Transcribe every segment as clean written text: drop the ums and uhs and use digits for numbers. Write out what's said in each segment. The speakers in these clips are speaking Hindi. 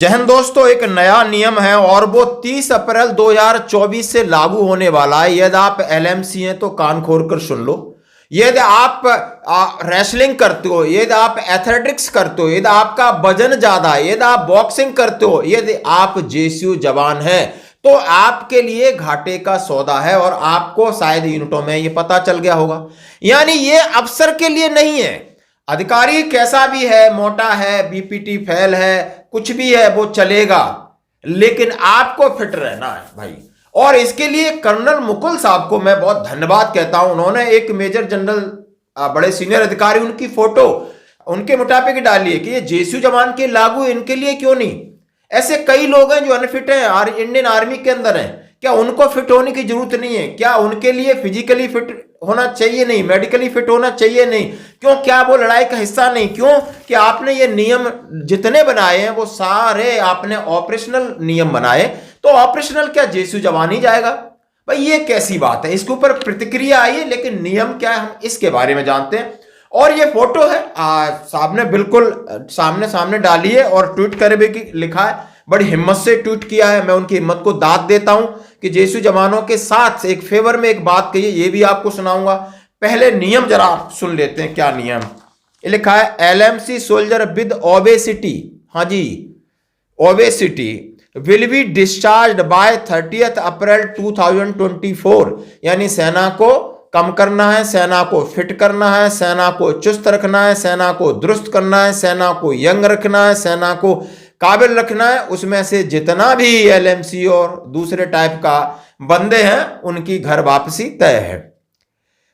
जय हिंद दोस्तों, एक नया नियम है और वो 30 अप्रैल 2024 से लागू होने वाला है। यदि आप एलएमसी हैं तो कान खोल कर सुन लो। यदि आप रेसलिंग करते हो, यदि आप एथलेटिक्स करते हो, यदि आपका वजन ज्यादा है, यदि आप बॉक्सिंग करते हो, यदि आप जेसीयू जवान है तो आपके लिए घाटे का सौदा है। और आपको शायद यूनिटों में ये पता चल गया होगा। यानी ये अफसर के लिए नहीं है। अधिकारी कैसा भी है, मोटा है, बीपीटी फेल है, कुछ भी है, वो चलेगा, लेकिन आपको फिट रहना है भाई। और इसके लिए कर्नल मुकुल साहब को मैं बहुत धन्यवाद कहता हूं। उन्होंने एक मेजर जनरल, बड़े सीनियर अधिकारी, उनकी फोटो उनके मुताबिक डाली है कि ये जेसीयू जवान के लागू, इनके लिए क्यों नहीं। ऐसे कई लोग हैं जो अनफिट हैं, इंडियन आर्मी के अंदर हैं। क्या उनको फिट होने की जरूरत नहीं है? क्या उनके लिए फिजिकली फिट होना चाहिए नहीं? मेडिकली फिट होना चाहिए नहीं? क्यों? क्या वो लड़ाई का हिस्सा नहीं? क्यों कि आपने ये नियम जितने बनाए हैं वो सारे आपने ऑपरेशनल नियम बनाए, तो ऑपरेशनल क्या जेसीयू जवान ही जाएगा? भाई ये कैसी बात है? इसके ऊपर प्रतिक्रिया आई है, लेकिन नियम क्या है हम इसके बारे में जानते हैं। और ये फोटो है, साहब ने बिल्कुल सामने सामने डाली है और ट्वीट करे भी लिखा है। बड़ी हिम्मत से ट्वीट किया है, मैं उनकी हिम्मत को दाद देता हूं कि जेसीयू जवानों के साथ एक फेवर में एक बात कही है, ये भी आपको सुनाऊंगा। पहले नियम जरा आप सुन लेते हैं। क्या नियम ये लिखा है? एलएमसी सोल्जर विद ओबेसिटी, हाँ जी, obesity will be discharge by 30 April 2024। यानी सेना को कम करना है, सेना को फिट करना है, सेना को चुस्त रखना है, सेना को दुरुस्त करना है, सेना को यंग रखना है, सेना को काबिल रखना है। उसमें से जितना भी एलएमसी और दूसरे टाइप का बंदे हैं उनकी घर वापसी तय है।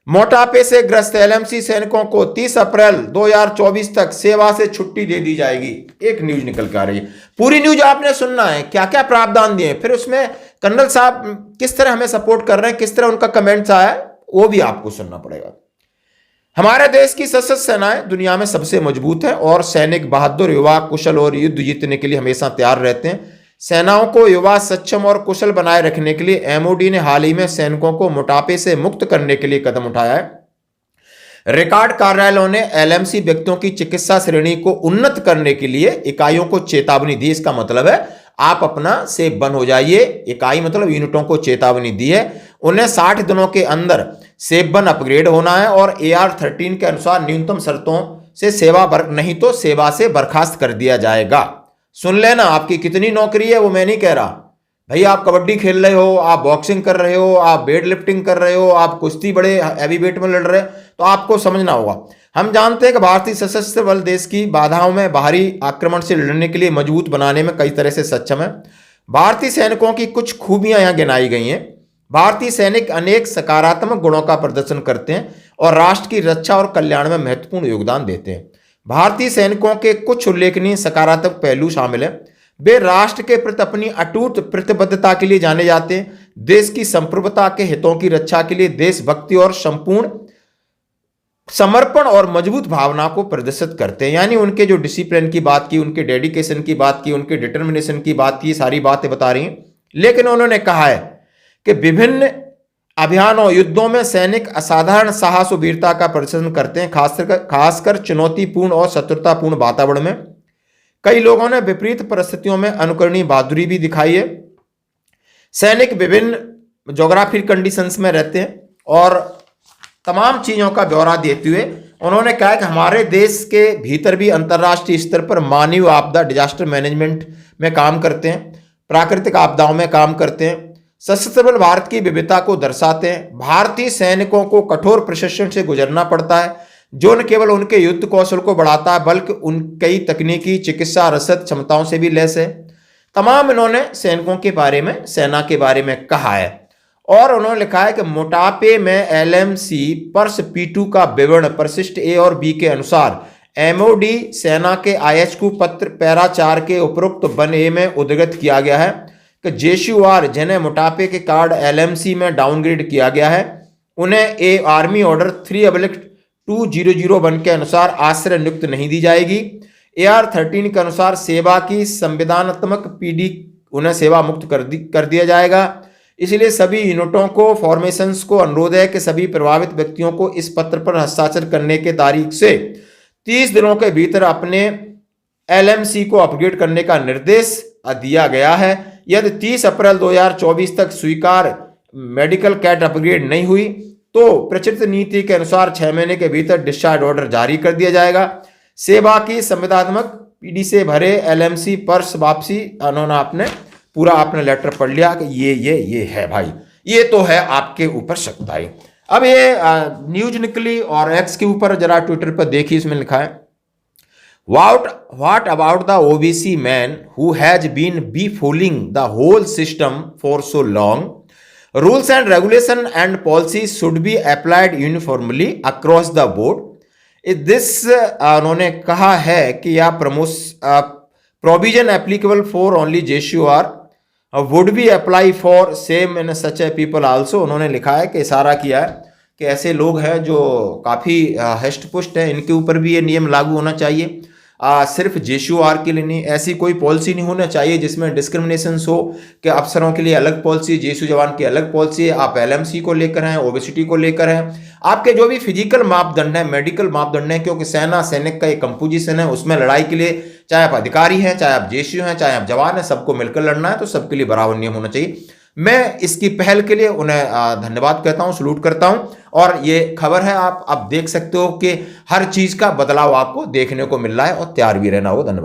मोटापे से ग्रस्त एलएमसी सैनिकों को 30 अप्रैल 2024 तक सेवा से छुट्टी दे दी जाएगी। एक न्यूज निकल के आ रही है, पूरी न्यूज आपने सुनना है, क्या क्या प्रावधान दिए, फिर उसमें कर्नल साहब किस तरह हमें सपोर्ट कर रहे हैं, किस तरह उनका कमेंट्स आया है, वो भी आपको सुनना पड़ेगा। हमारे देश की सशस्त्र सेनाएं दुनिया में सबसे मजबूत है और सैनिक बहादुर, युवा, कुशल और युद्ध जीतने के लिए हमेशा तैयार रहते हैं। सेनाओं को युवा, सक्षम और कुशल बनाए रखने के लिए एमओडी ने हाल ही में सैनिकों को मोटापे से मुक्त करने के लिए कदम उठाया है। रिकॉर्ड कार्यालयों ने एलएमसी व्यक्तियों की चिकित्सा श्रेणी को उन्नत करने के लिए इकाइयों को चेतावनी दी। इसका मतलब है आप अपना सेफ बन हो जाइए। इकाई मतलब यूनिटों को चेतावनी दी है, उन्हें 60 दिनों के अंदर सेफ बन अपग्रेड होना है और AR-13 के अनुसार न्यूनतम शर्तों से सेवा नहीं तो सेवा से बर्खास्त कर दिया जाएगा। सुन लेना, आपकी कितनी नौकरी है वो मैं नहीं कह रहा भाई। आप कबड्डी खेल रहे हो, आप बॉक्सिंग कर रहे हो, आप वेट लिफ्टिंग कर रहे हो, आप कुश्ती बड़े हैवी वेट में लड़ रहे हो, तो आपको समझना होगा। हम जानते हैं कि भारतीय सशस्त्र बल देश की बाधाओं में बाहरी आक्रमण से लड़ने के लिए मजबूत बनाने में कई तरह से सक्षम है। भारतीय सैनिकों की कुछ खूबियां यहां गिनाई गई हैं। भारतीय सैनिक अनेक सकारात्मक गुणों का प्रदर्शन करते हैं और राष्ट्र की रक्षा और कल्याण में महत्वपूर्ण योगदान देते हैं। भारतीय सैनिकों के कुछ उल्लेखनीय सकारात्मक पहलू शामिल हैं। वे राष्ट्र के प्रति अपनी अटूट प्रतिबद्धता के लिए जाने जाते हैं, देश की संप्रभुता के हितों की रक्षा के लिए देशभक्ति और संपूर्ण समर्पण और मजबूत भावना को प्रदर्शित करते हैं। यानी उनके जो डिसिप्लिन की बात की, उनके डेडिकेशन की बात की, उनके डिटर्मिनेशन की बात की, सारी बातें बता रही हैं। लेकिन उन्होंने कहा है कि विभिन्न अभियानों, युद्धों में सैनिक असाधारण साहस और वीरता का प्रदर्शन करते हैं, खासकर चुनौतीपूर्ण और शत्रुतापूर्ण वातावरण में। कई लोगों ने विपरीत परिस्थितियों में अनुकरणीय बहादुरी भी दिखाई है। सैनिक विभिन्न ज्योग्राफिक कंडीशंस में रहते हैं और तमाम चीजों का ब्यौरा देते हुए उन्होंने कहा कि हमारे देश के भीतर भी अंतर्राष्ट्रीय स्तर पर मानवीय आपदा, डिजास्टर मैनेजमेंट में काम करते हैं, प्राकृतिक आपदाओं में काम करते हैं। सशस्त्र बल भारत की विविधता को दर्शाते हैं। भारतीय सैनिकों को कठोर प्रशिक्षण से गुजरना पड़ता है जो न केवल उनके युद्ध कौशल को बढ़ाता है बल्कि उन कई तकनीकी, चिकित्सा, रसद क्षमताओं से भी लैस है। तमाम इन्होंने सैनिकों के बारे में, सेना के बारे में कहा है और उन्होंने लिखा है कि मोटापे में एलएमसी पर्स P2 का विवरण परिशिष्ट A और B के अनुसार एमओडी सेना के IHQ पत्र पैरा 4 के उपरोक्त वन A में उद्धृत किया गया है कि जेसीयूआर जिन्हें मोटापे के कारण एलएमसी में डाउनग्रेड किया गया है उन्हें आर्मी ऑर्डर 3/2001 के अनुसार आश्रय नियुक्त नहीं दी जाएगी। AR-13 के अनुसार सेवा की संविधानात्मक PD उन्हें सेवा मुक्त कर दिया जाएगा। इसलिए सभी यूनिटों को, फॉर्मेशंस को अनुरोध है कि सभी प्रभावित व्यक्तियों को इस पत्र पर हस्ताक्षर करने के तारीख से 30 दिनों के भीतर अपने एलएमसी को अपग्रेड करने का निर्देश दिया गया है। यदि 30 अप्रैल 2024 तक स्वीकार मेडिकल कैट अपग्रेड नहीं हुई तो प्रचलित नीति के अनुसार 6 महीने के भीतर डिस्चार्ज ऑर्डर जारी कर दिया जाएगा। सेवा की संविदात्मक पीडी से भरे एलएमसी पर्स वापसी, उन्होंने आपने पूरा आपने लेटर पढ़ लिया कि ये है भाई, ये तो है आपके ऊपर सख्ताई। अब ये न्यूज निकली और एक्स के ऊपर जरा ट्विटर पर देखिए, इसमें लिखा है What about the OBC man who has been befooling the whole system for so long? Rules and regulation and policies should be applied uniformly across the board. This उन्होंने कहा है कि यह provision applicable for only JCOR would be apply for same in such a people also। उन्होंने लिखा है कि इशारा किया है कि ऐसे लोग हैं जो काफ़ी हष्ट पुष्ट हैं, इनके ऊपर भी ये नियम लागू होना चाहिए। सिर्फ JCOR के लिए नहीं, ऐसी कोई पॉलिसी नहीं होना चाहिए जिसमें डिस्क्रिमिनेशन हो कि अफसरों के लिए अलग पॉलिसी, JSU जवान की अलग पॉलिसी है। आप LMC को लेकर हैं, ओबेसिटी को लेकर हैं, आपके जो भी फिजिकल मापदंड है, मेडिकल मापदंड है, क्योंकि सेना सैनिक का एक कंपोजिशन है, उसमें लड़ाई के लिए चाहे आप अधिकारी हैं, चाहे आप JSU हैं, चाहे आप जवान हैं, सबको मिलकर लड़ना है, तो सबके लिए बराबर नियम होना चाहिए। मैं इसकी पहल के लिए उन्हें धन्यवाद कहता हूं, सलूट करता हूं। और ये खबर है, आप अब देख सकते हो कि हर चीज का बदलाव आपको देखने को मिल रहा है और तैयार भी रहना होगा। धन्यवाद।